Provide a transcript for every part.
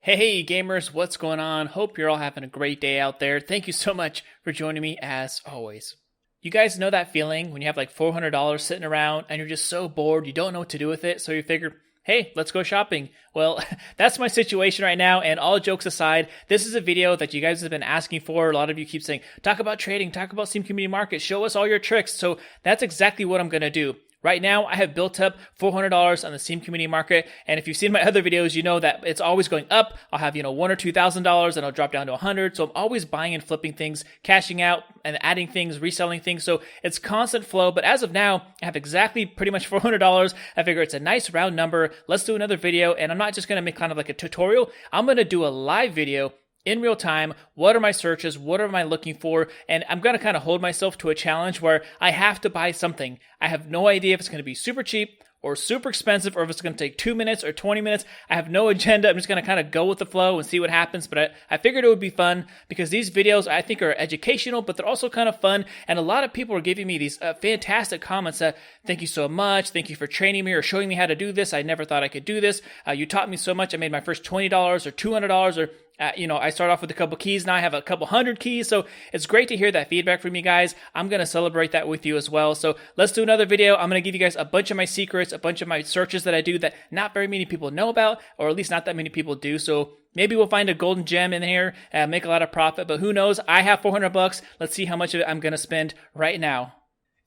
Hey gamers, what's going on? Hope you're all having a great day out there. Thank you so much for joining me as always. You guys know that feeling when you have like $400 sitting around and you're just so bored, you don't know what to do with it, so you figure, hey, let's go shopping. Well, that's my situation right now, and all jokes aside, this is a video that you guys have been asking for. A lot of you keep saying, talk about trading, talk about Steam Community Market, show us all your tricks. So that's exactly what I'm going to do. Right now, I have built up $400 on the Steam Community Market, and if you've seen my other videos, you know that it's always going up. I'll have, $1,000 or $2,000, and I'll drop down to $100. So I'm always buying and flipping things, cashing out and adding things, reselling things. So it's constant flow. But as of now, I have exactly pretty much $400. I figure it's a nice round number. Let's do another video, and I'm not just gonna make kind of like a tutorial. I'm gonna do a live video in real time. What are my searches? What am I looking for? And I'm going to kind of hold myself to a challenge where I have to buy something. I have no idea if it's going to be super cheap or super expensive, or if it's going to take 2 minutes or 20 minutes. I have no agenda. I'm just going to kind of go with the flow and see what happens. But I figured it would be fun because these videos I think are educational, but they're also kind of fun. And a lot of people are giving me these fantastic comments that, thank you so much. Thank you for training me or showing me how to do this. I never thought I could do this. You taught me so much. I made my first $20 or $200 or I start off with a couple keys. Now I have a couple hundred keys. So it's great to hear that feedback from you guys. I'm going to celebrate that with you as well. So let's do another video. I'm going to give you guys a bunch of my secrets, a bunch of my searches that I do that not very many people know about, or at least not that many people do. So maybe we'll find a golden gem in here and make a lot of profit, but who knows? I have $400. Let's see how much of it I'm going to spend right now.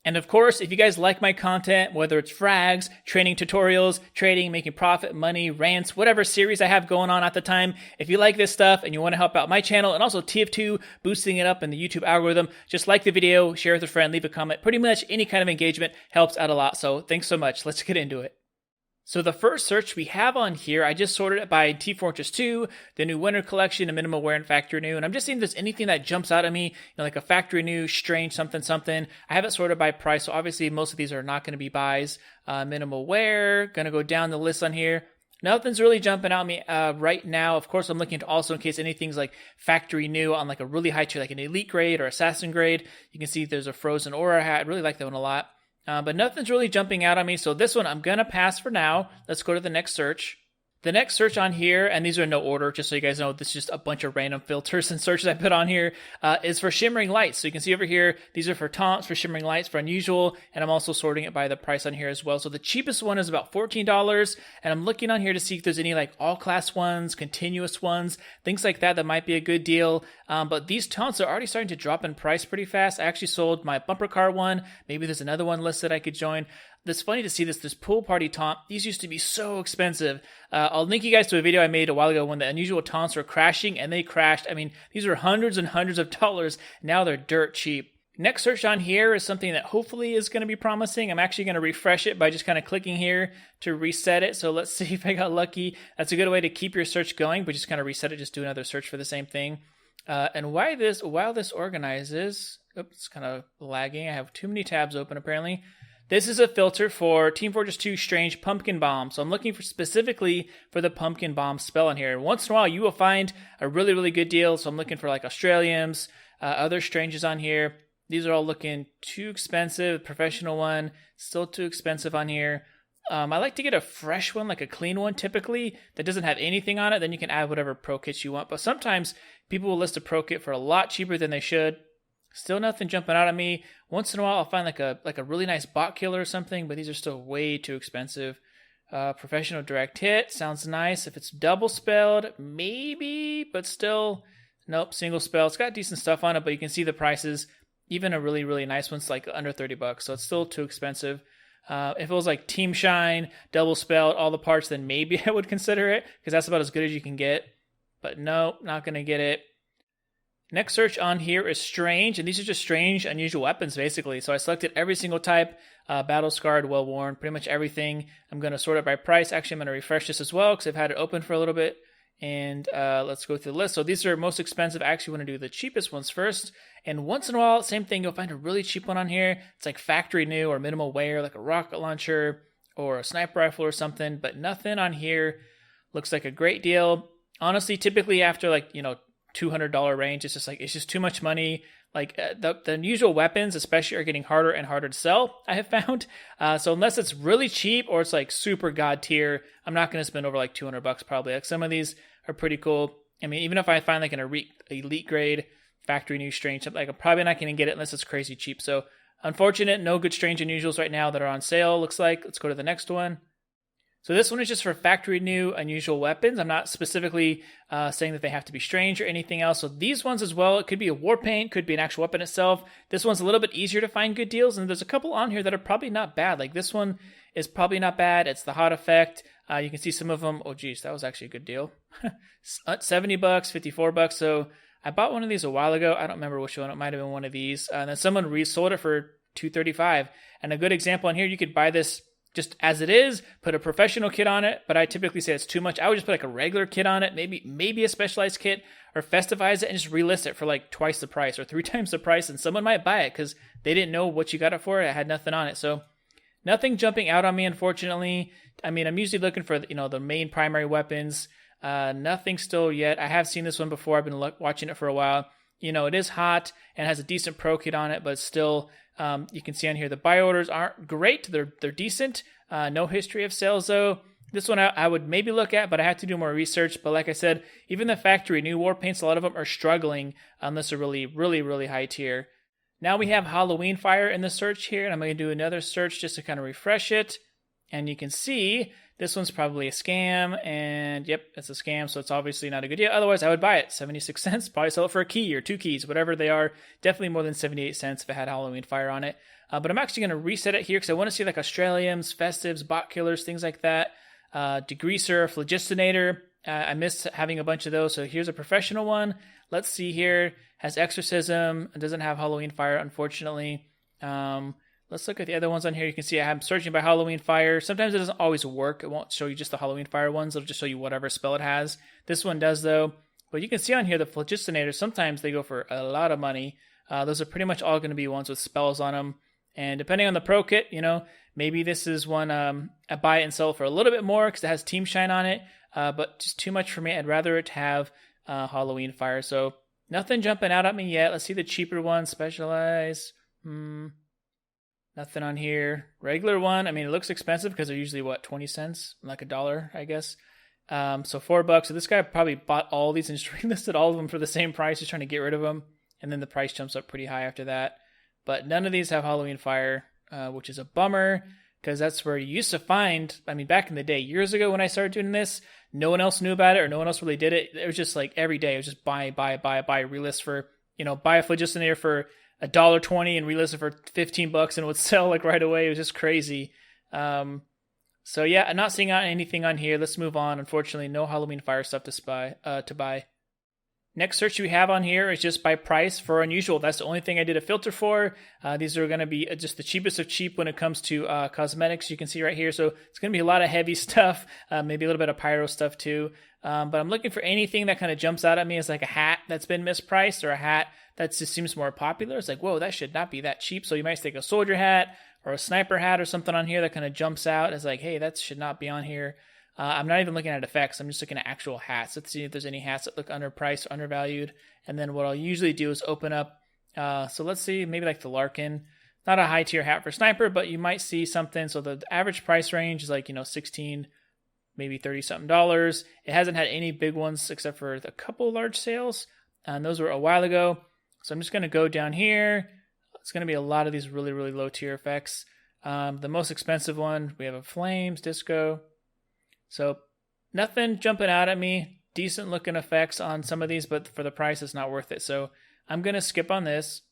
And of course, if you guys like my content, whether it's frags, training tutorials, trading, making profit, money, rants, whatever series I have going on at the time, if you like this stuff and you want to help out my channel and also TF2 boosting it up in the YouTube algorithm, just like the video, share with a friend, leave a comment. Pretty much any kind of engagement helps out a lot. So thanks so much. Let's get into it. So the first search we have on here, I just sorted it by TF2, the new winter collection, a minimal wear and factory new. And I'm just seeing if there's anything that jumps out at me, like a factory new, strange, something. I have it sorted by price. So obviously most of these are not going to be buys. Minimal wear, going to go down the list on here. Nothing's really jumping out at me right now. Of course, I'm looking to also in case anything's like factory new on like a really high tier, like an elite grade or assassin grade. You can see there's a frozen aura hat. I really like that one a lot. But nothing's really jumping out on me, so this one I'm going to pass for now. Let's go to the next search. The next search on here, and these are in no order, just so you guys know, this is just a bunch of random filters and searches I put on here, is for shimmering lights. So you can see over here, these are for taunts, for shimmering lights, for unusual, and I'm also sorting it by the price on here as well. So the cheapest one is about $14, and I'm looking on here to see if there's any like all-class ones, continuous ones, things like that might be a good deal. But these taunts are already starting to drop in price pretty fast. I actually sold my bumper car one. Maybe there's another one listed I could join. It's funny to see this pool party taunt. These used to be so expensive. I'll link you guys to a video I made a while ago when the unusual taunts were crashing, and they crashed. I mean, these are hundreds and hundreds of dollars. Now they're dirt cheap. Next search on here is something that hopefully is going to be promising. I'm actually going to refresh it by just kind of clicking here to reset it. So let's see if I got lucky. That's a good way to keep your search going, but just kind of reset it, just do another search for the same thing. And while this organizes, oops, it's kind of lagging. I have too many tabs open apparently. This is a filter for Team Fortress 2 Strange Pumpkin Bomb. So I'm looking for specifically for the Pumpkin Bomb spell in here. Once in a while, you will find a really, really good deal. So I'm looking for like Australians, other stranges on here. These are all looking too expensive. Professional one, still too expensive on here. I like to get a fresh one, like a clean one typically, that doesn't have anything on it. Then you can add whatever pro kits you want. But sometimes people will list a pro kit for a lot cheaper than they should. Still nothing jumping out at me. Once in a while, I'll find like a really nice bot killer or something, but these are still way too expensive. Professional direct hit sounds nice. If it's double spelled, maybe, but still, nope. Single spell. It's got decent stuff on it, but you can see the prices. Even a really, really nice one's like under $30, so it's still too expensive. If it was like Team Shine, double spelled, all the parts, then maybe I would consider it, because that's about as good as you can get. But no, not gonna get it. Next search on here is strange, and these are just strange, unusual weapons, basically. So I selected every single type, battle scarred, well worn, pretty much everything. I'm going to sort it by price. Actually, I'm going to refresh this as well because I've had it open for a little bit. And let's go through the list. So these are most expensive. I actually want to do the cheapest ones first. And once in a while, same thing, you'll find a really cheap one on here. It's like factory new or minimal wear, like a rocket launcher or a sniper rifle or something. But nothing on here looks like a great deal. Honestly, typically after like, $200 range. It's just like, it's just too much money. Like the unusual weapons, especially, are getting harder and harder to sell, I have found. So unless it's really cheap or it's like super god tier, I'm not going to spend over like $200 probably. Like some of these are pretty cool. I mean, even if I find like an elite grade factory new strange, like I'm probably not going to get it unless it's crazy cheap. So unfortunate, no good strange unusuals right now that are on sale, looks like. Let's go to the next one. So this one is just for factory new unusual weapons. I'm not specifically saying that they have to be strange or anything else. So these ones as well, it could be a war paint, could be an actual weapon itself. This one's a little bit easier to find good deals, and there's a couple on here that are probably not bad. Like this one is probably not bad. It's the hot effect. You can see some of them. Oh geez, that was actually a good deal. $70, $54. So I bought one of these a while ago. I don't remember which one. It might have been one of these. And then someone resold it for $235. And a good example on here, you could buy this just as it is, put a professional kit on it, but I typically say it's too much. I would just put like a regular kit on it, maybe a specialized kit, or festivize it and just relist it for like twice the price or 3 times the price, and someone might buy it because they didn't know what you got it for. It had nothing on it. So nothing jumping out on me, unfortunately. I mean, I'm usually looking for, the main primary weapons. Nothing still yet. I have seen this one before. I've been watching it for a while. It is hot and has a decent pro kit on it, but still, you can see on here the buy orders aren't great. They're decent. No history of sales though. This one I would maybe look at, but I have to do more research. But like I said, even the factory new war paints, a lot of them are struggling unless they're really, really, really high tier. Now we have Halloween Fire in the search here, and I'm going to do another search just to kind of refresh it. And you can see this one's probably a scam, and yep, it's a scam, so it's obviously not a good deal. Otherwise, I would buy it. 76 cents, probably sell it for a key or 2 keys, whatever they are. Definitely more than 78 cents if it had Halloween Fire on it. But I'm actually going to reset it here because I want to see like Australians, Festives, Bot Killers, things like that. Degreaser, Phlogistinator. I miss having a bunch of those, so here's a professional one. Let's see here. Has Exorcism. It doesn't have Halloween Fire, unfortunately. Let's look at the other ones on here. You can see I'm searching by Halloween Fire. Sometimes it doesn't always work. It won't show you just the Halloween Fire ones. It'll just show you whatever spell it has. This one does, though. But you can see on here the Phlogistinators, sometimes they go for a lot of money. Those are pretty much all going to be ones with spells on them. And depending on the pro kit, maybe this is one I buy it and sell for a little bit more because it has Team Shine on it. But just too much for me. I'd rather it have Halloween Fire. So nothing jumping out at me yet. Let's see the cheaper one. Specialize. Nothing on here. Regular one. I mean, it looks expensive because they're usually, 20 cents? Like $1, I guess. So $4. So this guy probably bought all these and just relisted all of them for the same price. He's trying to get rid of them. And then the price jumps up pretty high after that. But none of these have Halloween Fire, which is a bummer because that's where you used to find, back in the day, years ago when I started doing this, no one else knew about it or no one else really did it. It was just like every day. It was just buy, relist for, buy a Phlogistinate for $1.20 and relist it for $15 and it would sell like right away. It was just crazy. So yeah, I'm not seeing anything on here. Let's move on. Unfortunately, no Halloween Fire stuff to buy. Next search we have on here is just by price for unusual. That's the only thing I did a filter for. These are going to be just the cheapest of cheap when it comes to cosmetics. You can see right here. So it's going to be a lot of heavy stuff, maybe a little bit of pyro stuff too. But I'm looking for anything that kind of jumps out at me as like a hat that's been mispriced or a hat that just seems more popular. It's like, whoa, that should not be that cheap. So you might take a soldier hat or a sniper hat or something on here that kind of jumps out as like, hey, that should not be on here. I'm not even looking at effects. I'm just looking at actual hats. Let's see if there's any hats that look underpriced or undervalued. And then what I'll usually do is open up. So let's see, maybe like the Larkin. Not a high tier hat for sniper, but you might see something. So the average price range is like, 16, maybe 30 something dollars. It hasn't had any big ones except for a couple large sales. And those were a while ago. So I'm just going to go down here. It's going to be a lot of these really, really low tier effects. The most expensive one, we have a Flames, Disco. So nothing jumping out at me. Decent looking effects on some of these, but for the price, it's not worth it. So I'm going to skip on this.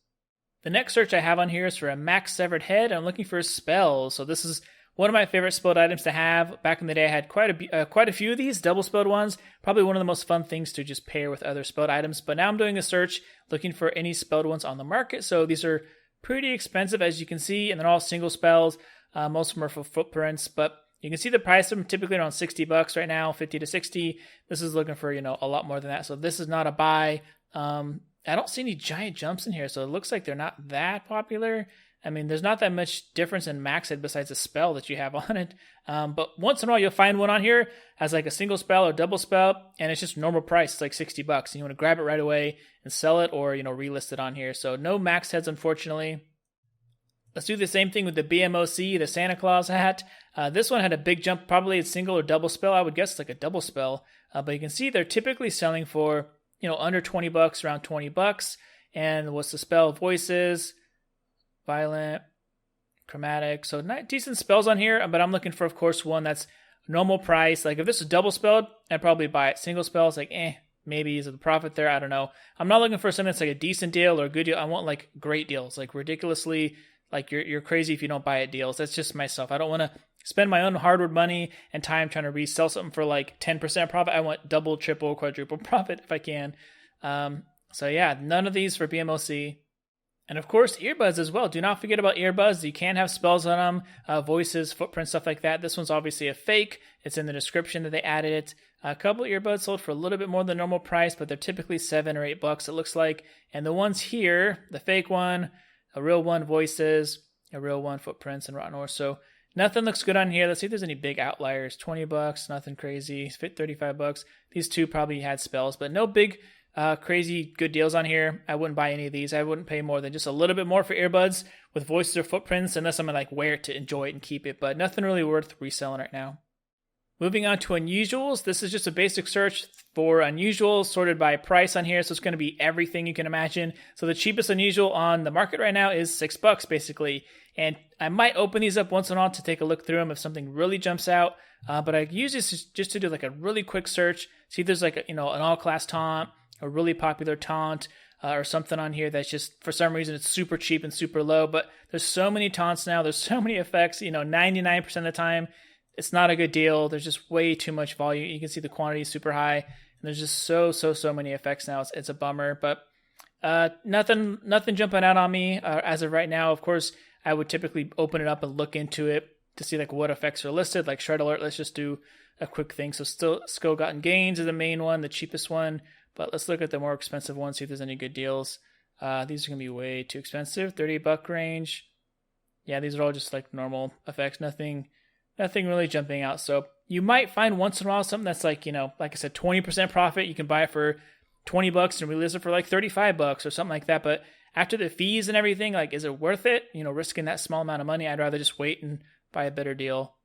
The next search I have on here is for a max severed head. I'm looking for spells. So this is one of my favorite spelled items to have. Back in the day, I had quite a few of these double spelled ones. Probably one of the most fun things to just pair with other spelled items. But now I'm doing a search looking for any spelled ones on the market. So these are pretty expensive, as you can see, and they're all single spells. Most of them are for footprints, but you can see the price of them typically around $60 right now, 50 to 60. This is looking for, a lot more than that. So this is not a buy. I don't see any giant jumps in here, so it looks like they're not that popular. I mean, there's not that much difference in max hit besides the spell that you have on it. But once in a while, you'll find one on here as like a single spell or double spell, and it's just normal price. It's like $60, and you want to grab it right away and sell it, or relist it on here. So no max heads, unfortunately. Let's do the same thing with the BMOC, the Santa Claus hat. This one had a big jump, probably a single or double spell. I would guess it's like a double spell. But you can see they're typically selling for, under $20, around $20. And what's the spell? Voices, violent, chromatic. So not decent spells on here, but I'm looking for, of course, one that's normal price. Like if this is double spelled, I'd probably buy it. Single spells, like maybe is it the profit there? I don't know. I'm not looking for something that's like a decent deal or a good deal. I want like great deals, like ridiculously, like you're crazy if you don't buy it deals. That's just myself. I don't want to spend my own hard-earned money and time trying to resell something for like 10% profit. I want double, triple, quadruple profit if I can. So yeah, none of these for BMOC. And of course, earbuds as well. Do not forget about earbuds. You can have spells on them, voices, footprints, stuff like that. This one's obviously a fake. It's in the description that they added it. A couple earbuds sold for a little bit more than normal price, but they're typically $7 or $8, it looks like. And the ones here, the fake one, a real one, voices, a real one, footprints, and rotten ore. So nothing looks good on here. Let's see if there's any big outliers. $20, nothing crazy. $35. These two probably had spells, but no big crazy good deals on here. I wouldn't buy any of these. I wouldn't pay more than just a little bit more for earbuds with voices or footprints unless I'm gonna like wear it to enjoy it and keep it, but nothing really worth reselling right now. Moving on to unusuals. This is just a basic search for unusuals sorted by price on here. So it's going to be everything you can imagine. So the cheapest unusual on the market right now is $6 basically. And I might open these up once in a while to take a look through them if something really jumps out. But I use this just to do like a really quick search. See if there's like an all-class taunt, a really popular taunt, or something on here that's just, for some reason, it's super cheap and super low. But there's so many taunts now. There's so many effects. 99% of the time, it's not a good deal. There's just way too much volume. You can see the quantity is super high. And there's just so many effects now. It's a bummer. But nothing jumping out on me as of right now. Of course, I would typically open it up and look into it to see like what effects are listed. Like Shred Alert, let's just do a quick thing. So still, Skill Gotten Gains is the main one, the cheapest one. But let's look at the more expensive ones, see if there's any good deals. These are going to be way too expensive. $30 range. Yeah, these are all just like normal effects. Nothing really jumping out. So you might find once in a while something that's like, like I said, 20% profit. You can buy it for $20 and release it for like $35 or something like that. But after the fees and everything, like, is it worth it? Risking that small amount of money? I'd rather just wait and buy a better deal.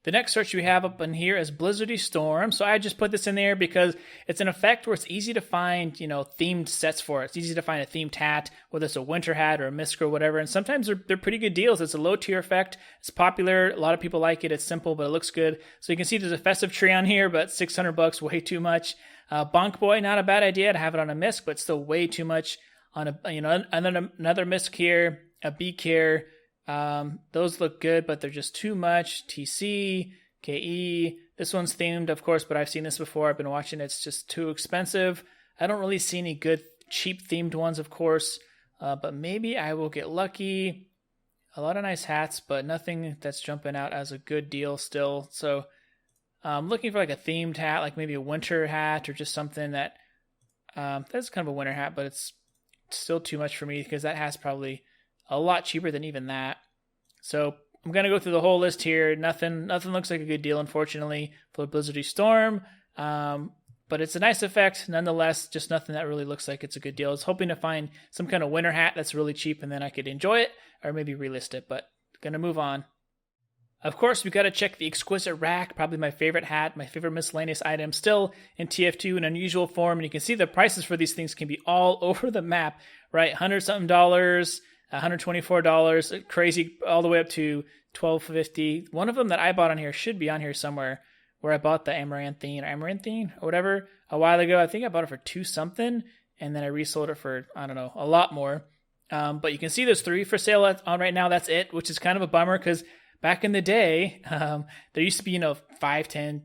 The next search we have up in here is Blizzardy Storm. So I just put this in there because it's an effect where it's easy to find, themed sets for it. It's easy to find a themed hat, whether it's a winter hat or a Misk or whatever. And sometimes they're pretty good deals. It's a low tier effect. It's popular. A lot of people like it. It's simple, but it looks good. So you can see there's a festive tree on here, but $600, way too much. Bonk Boy, not a bad idea to have it on a Misk, but still way too much on another Misk here, a Beak here. Those look good, but they're just too much. TC, KE. This one's themed, of course, but I've seen this before. I've been watching it. It's just too expensive. I don't really see any good, cheap themed ones, of course. But maybe I will get lucky. A lot of nice hats, but nothing that's jumping out as a good deal still. So I'm looking for like a themed hat, like maybe a winter hat or just something that that's kind of a winter hat, but it's still too much for me because that hat's probably a lot cheaper than even that. So I'm going to go through the whole list here. Nothing looks like a good deal, unfortunately, for Blizzardy Storm. But it's a nice effect nonetheless, just nothing that really looks like it's a good deal. I was hoping to find some kind of winter hat that's really cheap and then I could enjoy it or maybe relist it, but going to move on. Of course, we got to check the Exquisite Rack, probably my favorite hat, my favorite miscellaneous item, still in TF2 in unusual form. And you can see the prices for these things can be all over the map, right? $100-something, $124, crazy, all the way up to $12.50. One of them that I bought on here should be on here somewhere, where I bought the Amaranthine or whatever a while ago. I think I bought it for $2-something, and then I resold it for, I don't know, a lot more. But you can see there's 3 for sale on right now. That's it, which is kind of a bummer because back in the day, there used to be, 5, 10,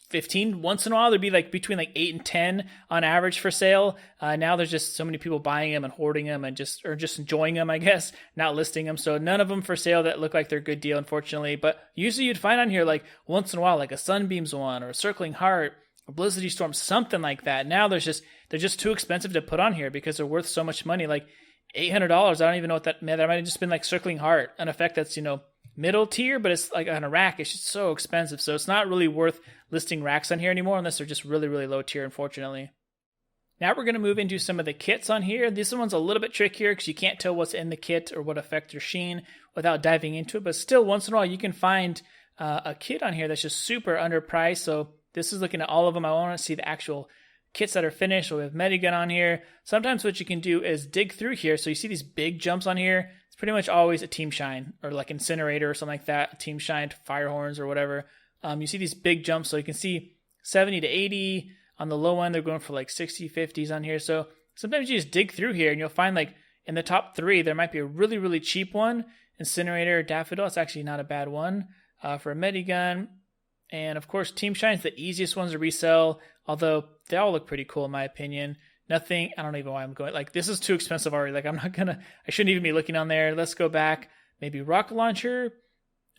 15 once in a while. There'd be like between like 8 and 10 on average for sale. Now there's just so many people buying them and hoarding them and just enjoying them, I guess, not listing them. So none of them for sale that look like they're a good deal, unfortunately. But usually you'd find on here like once in a while like a Sunbeams one or a Circling Heart, a Blizzardy Storm, something like that. Now they're just too expensive to put on here because they're worth so much money. Like $800. I don't even know what that meant. That might have just been like Circling Heart, an effect that's, middle tier, but it's like on a rack. It's just so expensive. So it's not really worth listing racks on here anymore unless they're just really, really low tier, unfortunately. Now we're going to move into some of the kits on here. This one's a little bit trickier because you can't tell what's in the kit or what affects your sheen without diving into it. But still, once in a while, you can find a kit on here that's just super underpriced. So this is looking at all of them. I want to see the actual kits that are finished. So we have Medigun on here. Sometimes what you can do is dig through here. So you see these big jumps on here. It's pretty much always a Team Shine or like Incinerator or something like that. Team Shine, Fire Horns or whatever. You see these big jumps. So you can see 70 to 80. On the low end, they're going for like 60, 50s on here. So sometimes you just dig through here and you'll find like in the top 3, there might be a really, really cheap one. Incinerator, Daffodil, it's actually not a bad one for a Medigun. And of course, Team Shine's the easiest ones to resell, although they all look pretty cool in my opinion. Nothing, I don't even know why I'm going, like this is too expensive already. Like I shouldn't even be looking on there. Let's go back, maybe Rocket Launcher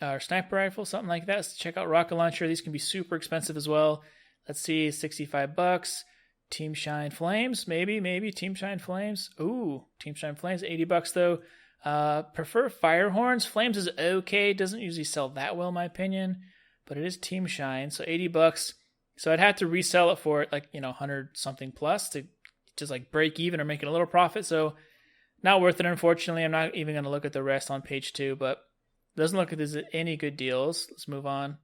or Sniper Rifle, something like that. Let's check out Rocket Launcher. These can be super expensive as well. Let's see, $65. Team Shine Flames, maybe Team Shine Flames. Ooh, Team Shine Flames, $80 though. Prefer Fire Horns. Flames is okay. Doesn't usually sell that well in my opinion, but it is Team Shine, so $80. So I'd have to resell it for like 100 something plus to just like break even or make a little profit. So not worth it, unfortunately. I'm not even gonna look at the rest on page 2, but it doesn't look like there's any good deals. Let's move on.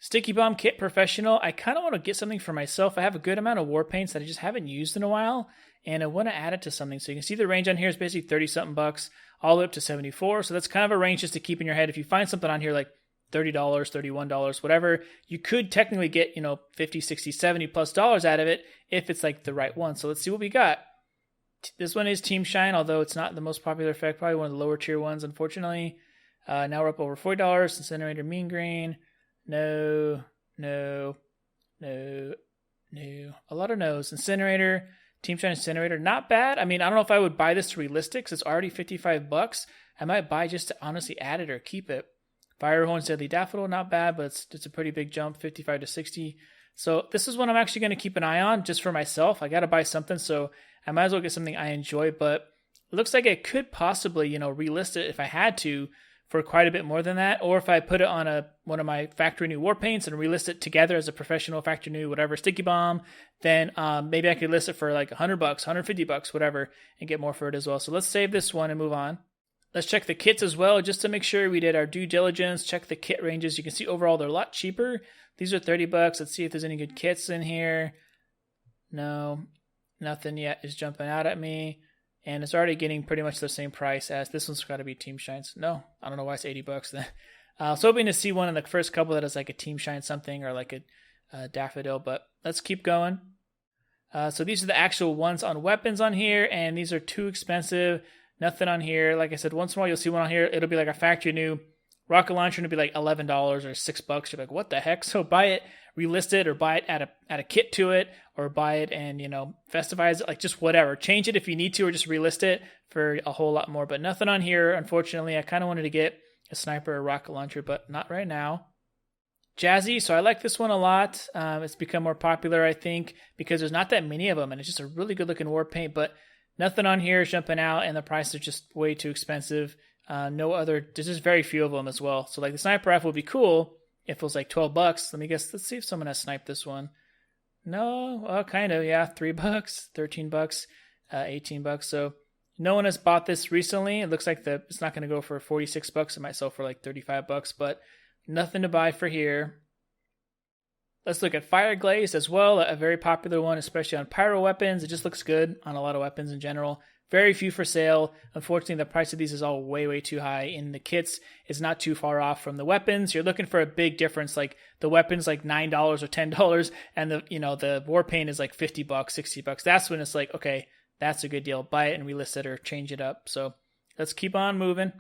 Sticky Bomb Kit Professional. I kind of want to get something for myself. I have a good amount of war paints that I just haven't used in a while, and I want to add it to something. So you can see the range on here is basically 30-something bucks, all the way up to 74. So that's kind of a range just to keep in your head. If you find something on here like $30, $31, whatever, you could technically get, 50, 60, 70 plus dollars out of it if it's like the right one. So let's see what we got. This one is Team Shine, although it's not the most popular effect, probably one of the lower tier ones, unfortunately. Now we're up over $40. Incinerator Mean Green. No. A lot of no's. Incinerator, Team Shine Incinerator, not bad. I mean, I don't know if I would buy this to relist it because it's already $55. I might buy just to honestly add it or keep it. Firehorn Deadly Daffodil, not bad, but it's a pretty big jump, 55 to 60. So this is one I'm actually going to keep an eye on just for myself. I got to buy something, so I might as well get something I enjoy. But it looks like I could possibly, relist it if I had to, for quite a bit more than that, or if I put it on one of my factory new war paints and relist it together as a professional factory new whatever sticky bomb, then maybe I could list it for like $100, $150, whatever, and get more for it as well. So let's save this one and move on. Let's check the kits as well, just to make sure we did our due diligence. Check the kit ranges. You can see overall they're a lot cheaper. These are $30. Let's see if there's any good kits in here. No, nothing yet is jumping out at me. And it's already getting pretty much the same price as this one's got to be Team Shines. No, I don't know why it's $80 then. I was hoping to see one in the first couple that is like a Team Shine something or like a Daffodil, but let's keep going. So these are the actual ones on weapons on here, and these are too expensive. Nothing on here. Like I said, once in a while you'll see one on here. It'll be like a factory new rocket launcher, and it'll be like $11 or $6. You're like, what the heck? So buy it, relist it, or buy it, add a kit to it, or buy it and festivize it, like just whatever. Change it if you need to, or just relist it for a whole lot more. But nothing on here, unfortunately. I kind of wanted to get a sniper or rocket launcher, but not right now. Jazzy, so I like this one a lot. It's become more popular, I think, because there's not that many of them, and it's just a really good looking war paint. But nothing on here is jumping out, and the prices are just way too expensive. There's just very few of them as well. So like the sniper rifle would be cool if it was like $12. Let's see if someone has sniped this one. No, well, kind of, yeah, $3, $13, $18. So no one has bought this recently. It looks like it's not going to go for $46. It might sell for like $35, but nothing to buy for here. Let's look at Fire Glaze as well, a very popular one, especially on pyro weapons. It just looks good on a lot of weapons in general. Very few for sale. Unfortunately, the price of these is all way, way too high. In the kits, it's not too far off from the weapons. You're looking for a big difference, like the weapons like $9 or $10, and the war paint is like $50, $60. That's when it's like, okay, that's a good deal. Buy it and relist it or change it up. So let's keep on moving.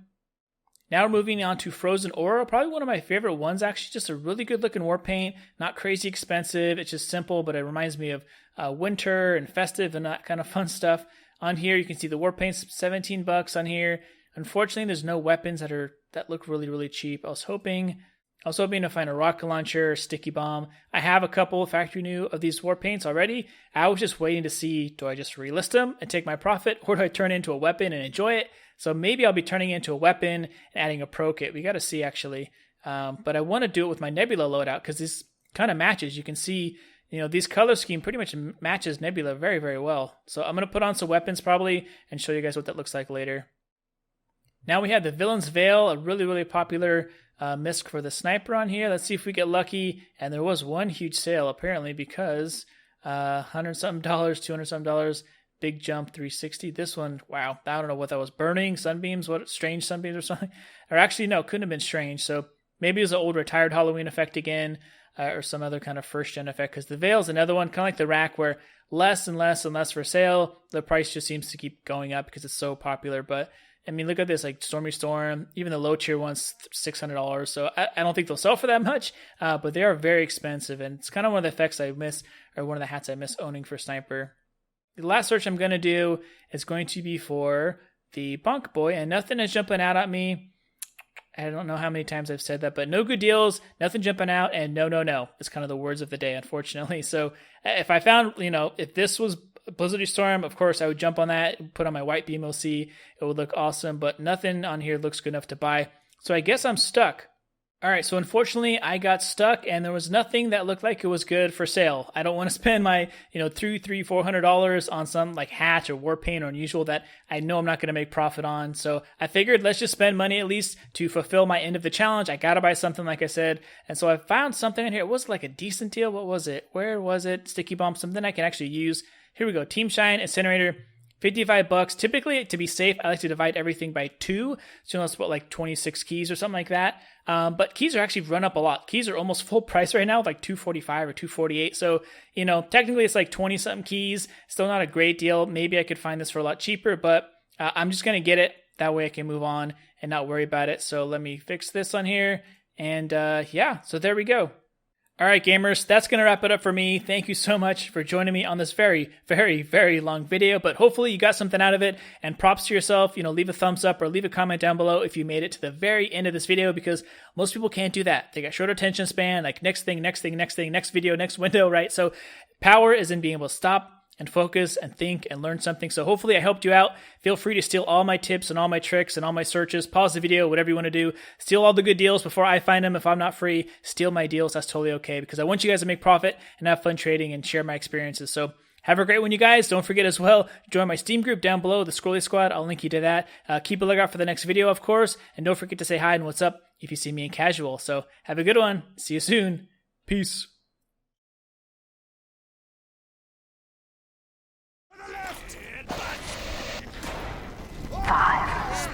Now we're moving on to Frozen Aura, probably one of my favorite ones, actually. Just a really good looking war paint, not crazy expensive. It's just simple, but it reminds me of winter and festive and that kind of fun stuff. On here, you can see the war paint's $17 on here. Unfortunately, there's no weapons that look really, really cheap. I was hoping I was hoping to find a rocket launcher, sticky bomb. I have a couple factory new of these war paints already. I was just waiting to see, do I just relist them and take my profit, or do I turn it into a weapon and enjoy it? So maybe I'll be turning it into a weapon and adding a pro kit. We got to see actually. But I want to do it with my Nebula loadout because this kind of matches. You can see, these color scheme pretty much matches Nebula very, very well. So I'm going to put on some weapons probably and show you guys what that looks like later. Now we have the Villain's Veil, a really, really popular misc for the sniper on here. Let's see if we get lucky. And there was one huge sale apparently because $100-something, $200-something, big jump 360. This one, wow, I don't know what that was. Burning sunbeams, what strange sunbeams or something. Or actually, no, couldn't have been strange. So maybe it was an old retired Halloween effect again, or some other kind of first gen effect. Because the Veil is another one, kind of like the Rack, where less and less and less for sale. The price just seems to keep going up because it's so popular. But I mean, look at this, like Stormy Storm, even the low tier one's $600. So I don't think they'll sell for that much, but they are very expensive. And it's kind of one of the effects I miss, or one of the hats I miss owning for Sniper. The last search I'm going to do is going to be for the Bonk Boy, and nothing is jumping out at me. I don't know how many times I've said that, but no good deals, nothing jumping out, and no. It's kind of the words of the day, unfortunately. So if I found, if this was Blizzardy Storm, of course I would jump on that, put on my white BMOC, it would look awesome, but nothing on here looks good enough to buy. So I guess I'm stuck. All right, so unfortunately I got stuck and there was nothing that looked like it was good for sale. I don't want to spend my, $300-400 on some like hat or war paint or unusual that I know I'm not going to make profit on. So I figured let's just spend money at least to fulfill my end of the challenge. I got to buy something like I said. And so I found something in here. It was like a decent deal. What was it? Where was it? Sticky bomb, something I can actually use. Here we go. Team Shine Incinerator. $55. Typically, to be safe, I like to divide everything by 2. So that's what, like 26 keys or something like that. But keys are actually run up a lot. Keys are almost full price right now, like $245 or $248. So, technically it's like 20-something keys. Still not a great deal. Maybe I could find this for a lot cheaper, but I'm just going to get it. That way I can move on and not worry about it. So let me fix this on here. And yeah, so there we go. All right, gamers, that's going to wrap it up for me. Thank you so much for joining me on this very, very, very long video, but hopefully you got something out of it, and props to yourself. Leave a thumbs up or leave a comment down below if you made it to the very end of this video, because most people can't do that. They got short attention span, like next thing, next video, next window, right? So power is in being able to stop and focus and think and learn something. So hopefully I helped you out. Feel free to steal all my tips and all my tricks and all my searches. Pause the video, whatever you want to do. Steal all the good deals before I find them. If I'm not free, steal my deals. That's totally okay, because I want you guys to make profit and have fun trading and share my experiences. So have a great one, you guys. Don't forget as well, join my Steam group down below, the Scrolly Squad. I'll link you to that. Keep a lookout for the next video, of course. And don't forget to say hi and what's up if you see me in casual. So have a good one. See you soon. Peace.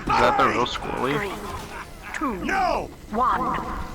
Is that the real Squirrely? 3, 2, 1.